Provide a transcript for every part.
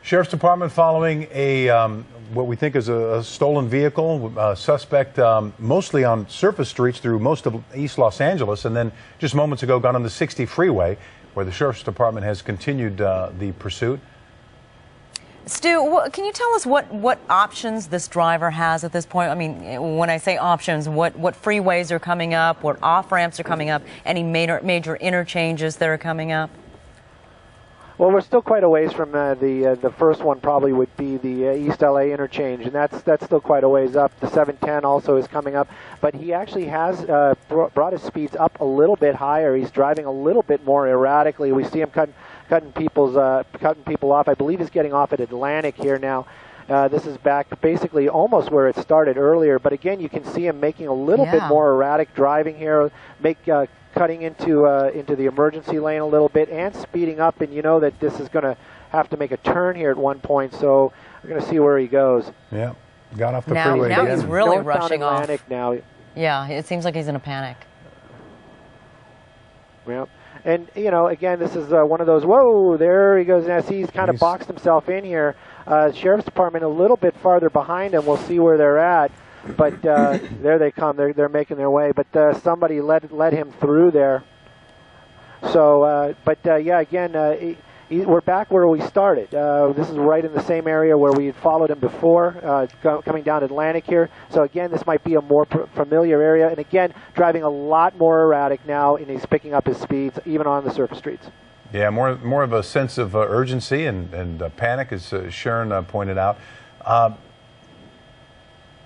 Sheriff's Department following a what we think is a stolen vehicle, suspect mostly on surface streets through most of East Los Angeles, and then just moments ago got on the 60 freeway, where the Sheriff's Department has continued the pursuit. Stu, can you tell us what options this driver has at this point? I mean, when I say options, what freeways are coming up, what off-ramps are coming up, any major interchanges that are coming up? Well, we're still quite a ways from the first one. Probably would be the East LA interchange, and that's still quite a ways up. The 710 also is coming up, but he actually has brought his speeds up a little bit higher. He's driving a little bit more erratically. We see him cutting people off. I believe he's getting off at Atlantic here now. This is back basically almost where it started earlier, but again, you can see him making a little bit more erratic driving here, cutting into the emergency lane a little bit and speeding up, and you know that this is going to have to make a turn here at one point, so we're going to see where he goes. Yeah, got off the freeway now again. He's really Northbound rushing Atlantic off. Now. Yeah, it seems like he's in a panic. Yeah. And, you know, again, this is one of those, whoa, there he goes. Now, see, he's kind of boxed himself in here. Sheriff's Department a little bit farther behind him. We'll see where they're at. But there they come. They're making their way. But somebody led him through there. So, yeah, again, we're back where we started. This is right in the same area where we had followed him before, coming down Atlantic here. So again, this might be a more familiar area. And again, driving a lot more erratic now, and he's picking up his speeds, even on the surface streets. Yeah, more of a sense of urgency and panic, as Sharon pointed out.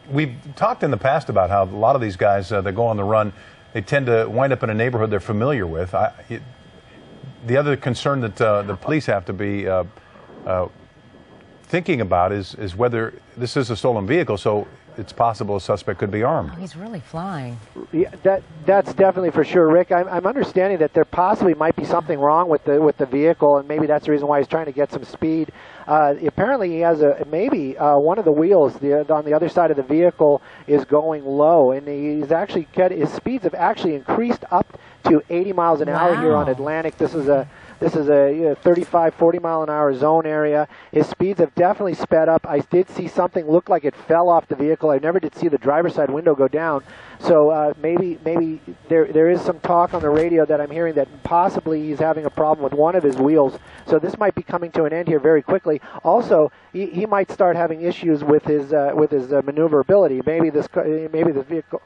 We've talked in the past about how a lot of these guys that go on the run, they tend to wind up in a neighborhood they're familiar with. The other concern that the police have to be thinking about is whether this is a stolen vehicle, so it's possible a suspect could be armed. Oh, he's really flying. Yeah, that's definitely for sure, Rick. I'm understanding that there possibly might be something wrong with the vehicle, and maybe that's the reason why he's trying to get some speed. Apparently, he has maybe one of the wheels on the other side of the vehicle is going low, and he's actually his speeds have actually increased up to 80 miles an hour here on Atlantic. This is a 35, 40 mile an hour zone area. His speeds have definitely sped up. I did see something look like it fell off the vehicle. I never did see the driver's side window go down. So maybe there is some talk on the radio that I'm hearing that possibly he's having a problem with one of his wheels. So this might be coming to an end here very quickly. Also, he might start having issues with his maneuverability. Maybe the vehicle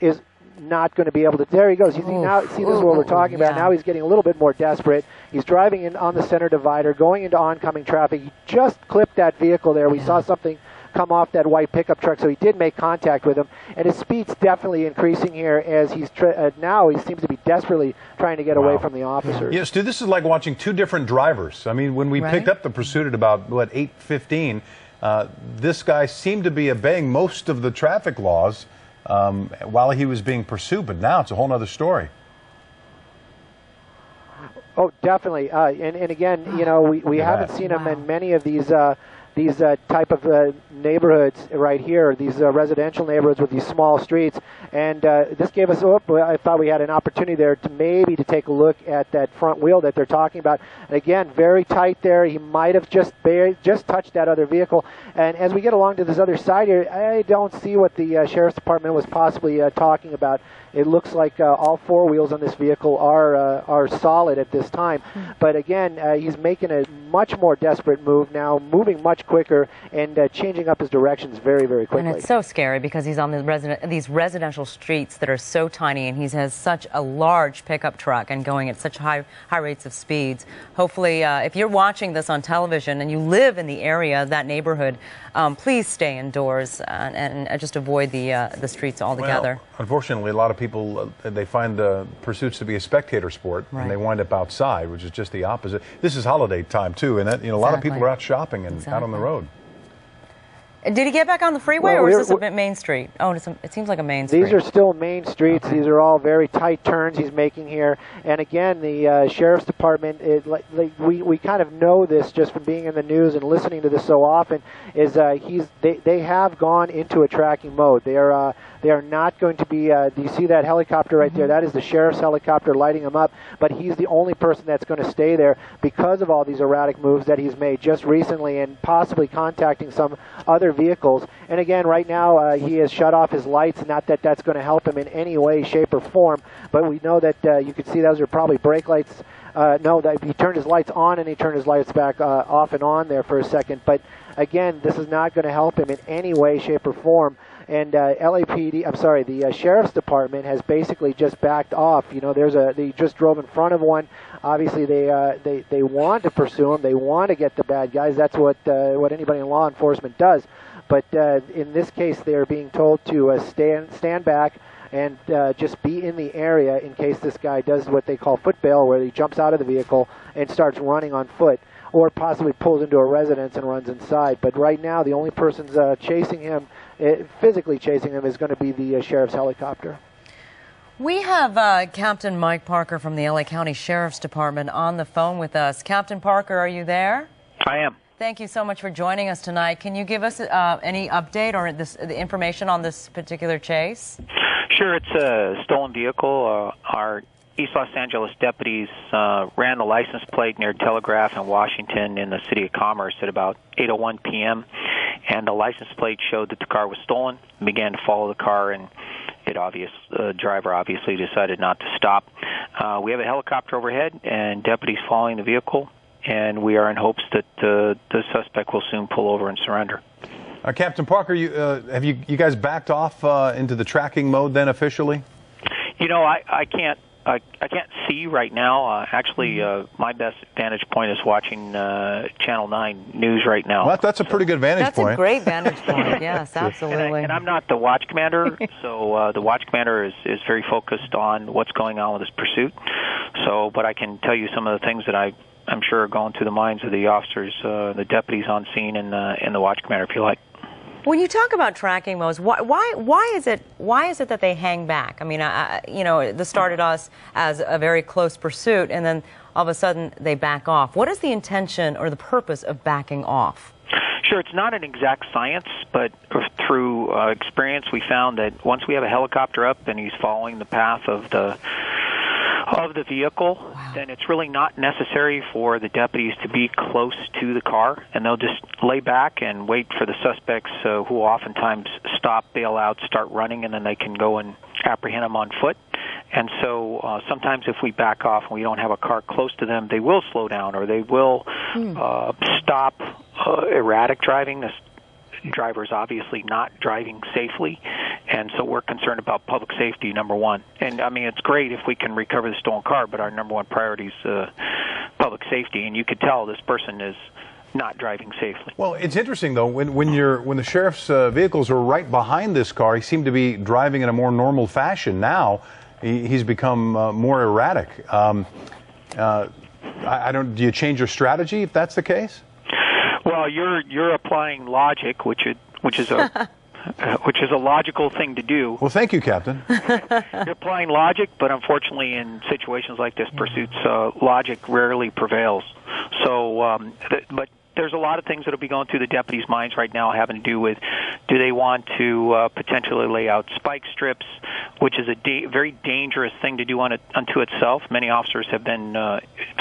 is not going to be able to. There he goes. You see, now, see, this is what we're talking about. Now he's getting a little bit more desperate. He's driving in on the center divider, going into oncoming traffic. He just clipped that vehicle there. We saw something come off that white pickup truck, so he did make contact with him. And his speed's definitely increasing here as he's now he seems to be desperately trying to get away from the officers. Yes, Stu, this is like watching two different drivers. I mean, when we picked up the pursuit at about, 8:15, this guy seemed to be obeying most of the traffic laws while he was being pursued, but now it's a whole other story. Oh, definitely. And again, you know, we haven't seen him in many of these type of neighborhoods right here, these residential neighborhoods with these small streets. And this gave us, I thought we had an opportunity there to maybe take a look at that front wheel that they're talking about. And again, very tight there. He might have just touched that other vehicle. And as we get along to this other side here, I don't see what the Sheriff's Department was possibly talking about. It looks like all four wheels on this vehicle are solid at this time. But again, he's making a much more desperate move now, moving much quicker and changing up his directions very, very quickly. And it's so scary because he's on these residential streets that are so tiny, and he has such a large pickup truck and going at such high rates of speeds. Hopefully, if you're watching this on television and you live in the area, that neighborhood, please stay indoors and just avoid the streets altogether. Well, unfortunately, a lot of people, they find pursuits to be a spectator sport, and they wind up outside, which is just the opposite. This is holiday time too, and a lot of people are out shopping and out on the road. Did he get back on the freeway, Well, or is this a main street? Oh, it seems like a main street. These are still main streets. Okay. These are all very tight turns he's making here. And again, the sheriff's department, we kind of know this just from being in the news and listening to this so often, is they have gone into a tracking mode. They are not going to be. Do you see that helicopter right there? That is the sheriff's helicopter lighting him up. But he's the only person that's going to stay there because of all these erratic moves that he's made just recently, and possibly contacting some other vehicles. And again, right now he has shut off his lights. Not that that's going to help him in any way, shape, or form, but we know that you can see those are probably brake lights. No, that he turned his lights on and he turned his lights back off and on there for a second. But again, this is not going to help him in any way, shape, or form. And the sheriff's department has basically just backed off. You know, they just drove in front of one. Obviously, they want to pursue him. They want to get the bad guys. That's what anybody in law enforcement does. But in this case, they are being told to stand back and just be in the area in case this guy does what they call foot bail, where he jumps out of the vehicle and starts running on foot, or possibly pulls into a residence and runs inside. But right now, the only person's chasing him, physically chasing him, is going to be the sheriff's helicopter. We have Captain Mike Parker from the LA County Sheriff's Department on the phone with us. Captain Parker, are you there? I am. Thank you so much for joining us tonight. Can you give us any update or the information on this particular chase? Sure, it's a stolen vehicle. Our East Los Angeles deputies ran the license plate near Telegraph in Washington in the City of Commerce at about 8:01 p.m., and the license plate showed that the car was stolen. We began to follow the car, and the driver obviously decided not to stop. We have a helicopter overhead and deputies following the vehicle, and we are in hopes that the suspect will soon pull over and surrender. Captain Parker, have you guys backed off into the tracking mode then officially? You know, I can't see right now. Actually, my best vantage point is watching Channel 9 News right now. Well, that's a pretty good vantage point. That's a great vantage point, yes, absolutely. And I'm not the watch commander, so the watch commander is very focused on what's going on with this pursuit. But I can tell you some of the things that I'm sure are going through the minds of the officers, the deputies on scene, and the watch commander, if you like. When you talk about tracking modes, why is it that they hang back? I mean, this started us as a very close pursuit, and then all of a sudden they back off. What is the intention or the purpose of backing off? Sure, it's not an exact science, but through experience, we found that once we have a helicopter up and he's following the path of the vehicle, then it's really not necessary for the deputies to be close to the car, and they'll just lay back and wait for the suspects who oftentimes stop, bail out, start running, and then they can go and apprehend them on foot. And so sometimes if we back off and we don't have a car close to them, they will slow down or they will stop erratic driving. This driver's obviously not driving safely, and so we're concerned about public safety, number one. And I mean, it's great if we can recover the stolen car, but our number one priority is public safety, and you could tell this person is not driving safely. Well, it's interesting though, when the sheriff's vehicles were right behind this car, he seemed to be driving in a more normal fashion. Now he's become more erratic. Do you change your strategy if that's the case? Well, you're applying logic, which is a logical thing to do. Well, thank you, Captain. You're applying logic, but unfortunately, in situations like this, pursuits logic rarely prevails. So, but there's a lot of things that will be going through the deputies' minds right now, having to do with, do they want to potentially lay out spike strips, which is a very dangerous thing to do unto itself. Many officers have been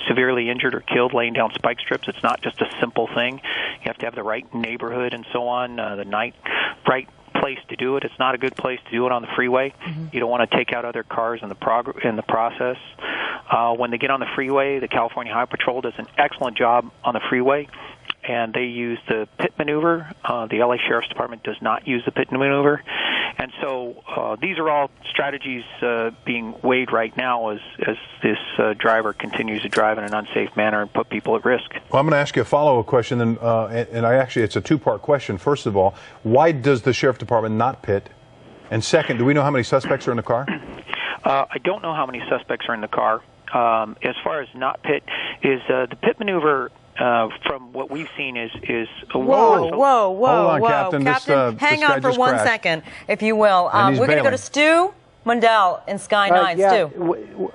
severely injured or killed laying down spike strips. It's not just a simple thing. You have to have the right neighborhood and so on, right place to do it. It's not a good place to do it on the freeway. You don't want to take out other cars in the process. When they get on the freeway, the California Highway Patrol does an excellent job on the freeway, and they use the pit maneuver. The LA Sheriff's Department does not use the pit maneuver. And so these are all strategies being weighed right now as this driver continues to drive in an unsafe manner and put people at risk. Well, I'm going to ask you a follow-up question, and it's a two-part question. First of all, why does the Sheriff's Department not pit? And second, do we know how many suspects are in the car? I don't know how many suspects are in the car. As far as not pit, is the pit maneuver from what we've seen, is whoa. Hold on, Captain. Hang on for 1 second, if you will. We're going to go to Stu Mundell in Sky 9. Yeah. Stu.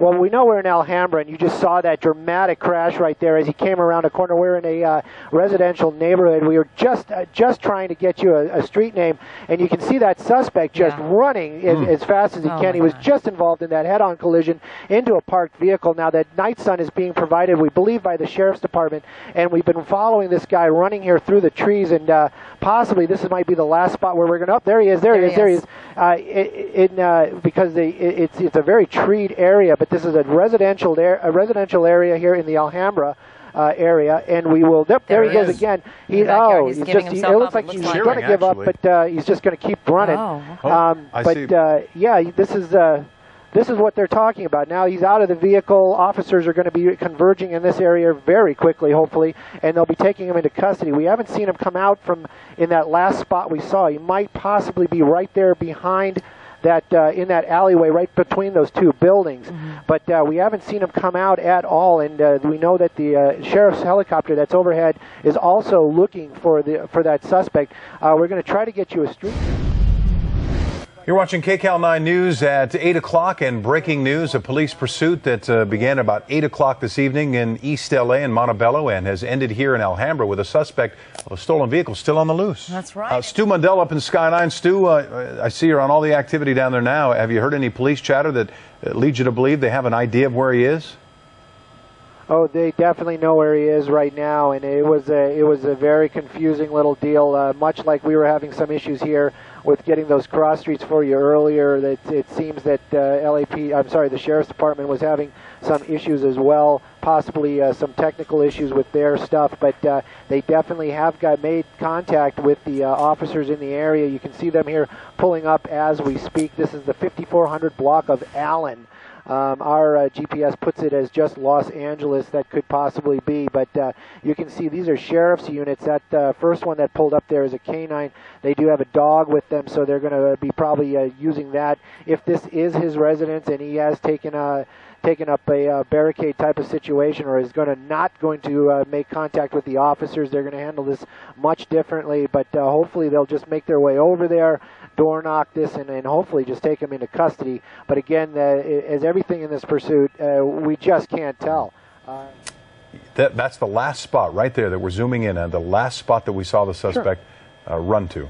Well, we know we're in Alhambra, and you just saw that dramatic crash right there as he came around a corner. We're in a residential neighborhood. We were just trying to get you a street name, and you can see that suspect just running as fast as he can. He was just involved in that head-on collision into a parked vehicle. Now, that night sun is being provided, we believe, by the Sheriff's Department, and we've been following this guy running here through the trees, and possibly this might be the last spot where we're going to... Oh, there he is. There he is. Because it's a very treed area, but this is a residential area here in the Alhambra area, and we will. There he goes again. It looks like he's going to give up, but he's just going to keep running. This is what they're talking about. Now he's out of the vehicle. Officers are going to be converging in this area very quickly, hopefully, and they'll be taking him into custody. We haven't seen him come out from in that last spot we saw. He might possibly be right there behind that in that alleyway right between those two buildings. But we haven't seen him come out at all, and we know that the sheriff's helicopter that's overhead is also looking for that suspect. We're going to try to get you a street. You're watching KCAL 9 News at 8 o'clock, and breaking news, a police pursuit that began about 8 o'clock this evening in East LA in Montebello and has ended here in Alhambra with a suspect of a stolen vehicle still on the loose. That's right. Stu Mundell up in Sky 9. Stu, I see you're on all the activity down there now. Have you heard any police chatter that leads you to believe they have an idea of where he is? Oh, they definitely know where he is right now, and it was a very confusing little deal, much like we were having some issues here with getting those cross streets for you earlier. That it seems that the Sheriff's Department was having some issues as well, possibly some technical issues with their stuff, but they definitely have made contact with the officers in the area. You can see them here pulling up as we speak. This is the 5400 block of Allen. Our GPS puts it as just Los Angeles. That could possibly be, but you can see these are sheriff's units. That first one that pulled up there is a canine. They do have a dog with them, so they're going to be probably using that. If this is his residence and he has taken up a barricade type of situation, or is not going to make contact with the officers, they're going to handle this much differently, but hopefully they'll just make their way over there, door knock this, and hopefully just take him into custody. But again, as everything in this pursuit, we just can't tell. That's the last spot right there that we're zooming in on, the last spot that we saw the suspect run to.